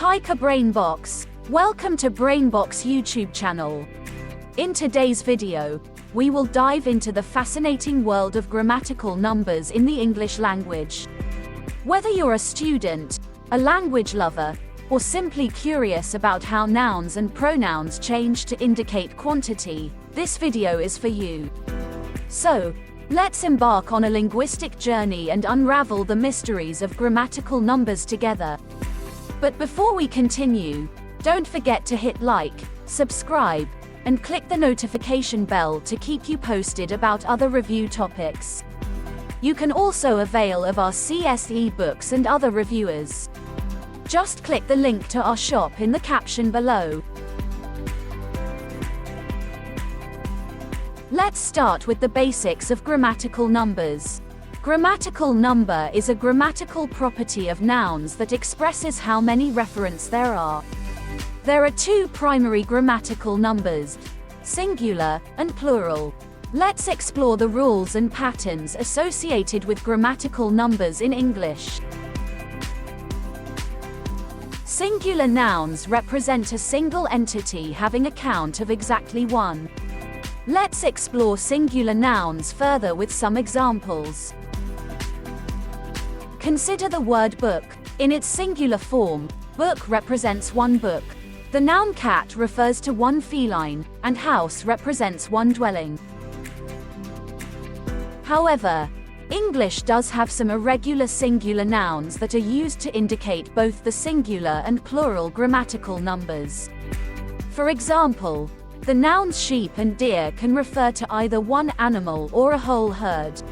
Hi Brainbox, welcome to Brainbox YouTube channel. In today's video, we will dive into the fascinating world of grammatical numbers in the English language. Whether you're a student, a language lover, or simply curious about how nouns and pronouns change to indicate quantity, this video is for you. So, let's embark on a linguistic journey and unravel the mysteries of grammatical numbers together. But before we continue, don't forget to hit like, subscribe, and click the notification bell to keep you posted about other review topics. You can also avail of our CSE books and other reviewers. Just click the link to our shop in the caption below. Let's start with the basics of grammatical numbers. Grammatical number is a grammatical property of nouns that expresses how many referents there are. There are two primary grammatical numbers, singular and plural. Let's explore the rules and patterns associated with grammatical numbers in English. Singular nouns represent a single entity having a count of exactly one. Let's explore singular nouns further with some examples. Consider the word book. In its singular form, book represents one book. The noun cat refers to one feline, and house represents one dwelling. However, English does have some irregular singular nouns that are used to indicate both the singular and plural grammatical numbers. For example, the nouns sheep and deer can refer to either one animal or a whole herd.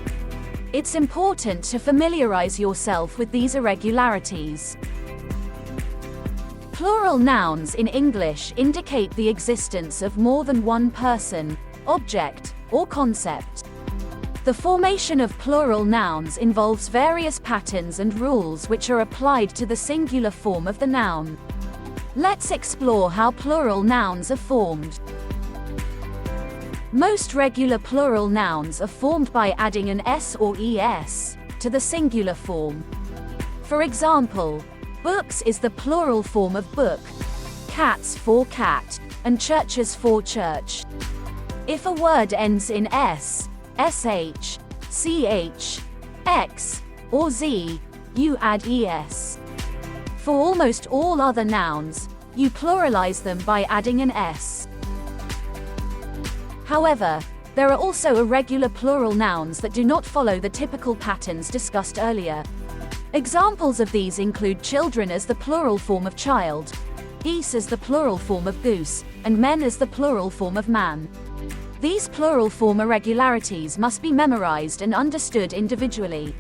It's important to familiarize yourself with these irregularities. Plural nouns in English indicate the existence of more than one person, object, or concept. The formation of plural nouns involves various patterns and rules which are applied to the singular form of the noun. Let's explore how plural nouns are formed. Most regular plural nouns are formed by adding an s or es to the singular form. For example, books is the plural form of book, cats for cat, and churches for church. If a word ends in s, sh, ch, x, or z, you add es. For almost all other nouns, you pluralize them by adding an s. However, there are also irregular plural nouns that do not follow the typical patterns discussed earlier. Examples of these include children as the plural form of child, geese as the plural form of goose, and men as the plural form of man. These plural form irregularities must be memorized and understood individually.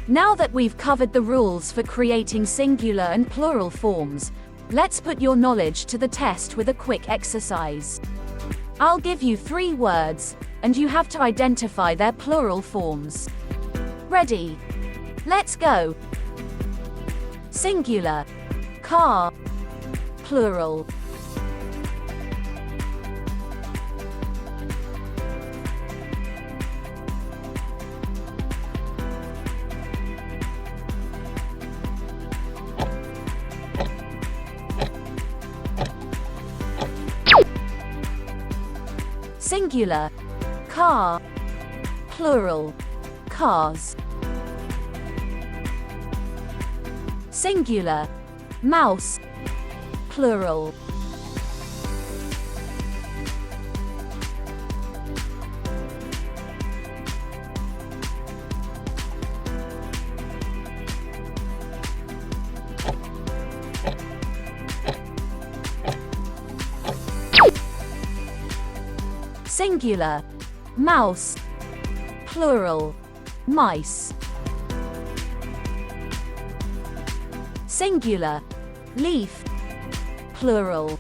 Now that we've covered the rules for creating singular and plural forms, let's put your knowledge to the test with a quick exercise. I'll give you 3 words, and you have to identify their plural forms. Ready? Let's go. Singular, car. Plural, singular, car. Plural, cars. Singular, mouse. Plural, singular, mouse. Plural, mice. Singular, leaf. Plural,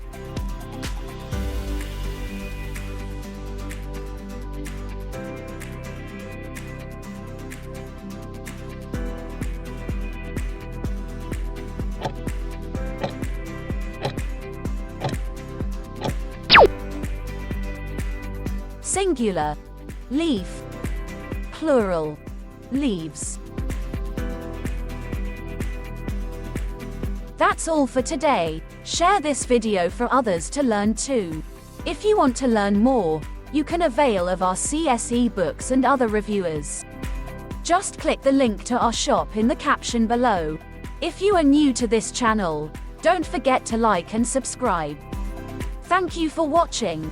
singular, leaf. Plural, leaves. That's all for today. Share this video for others to learn too. If you want to learn more, you can avail of our CSE books and other reviewers. Just click the link to our shop in the caption below. If you are new to this channel, don't forget to like and subscribe. Thank you for watching.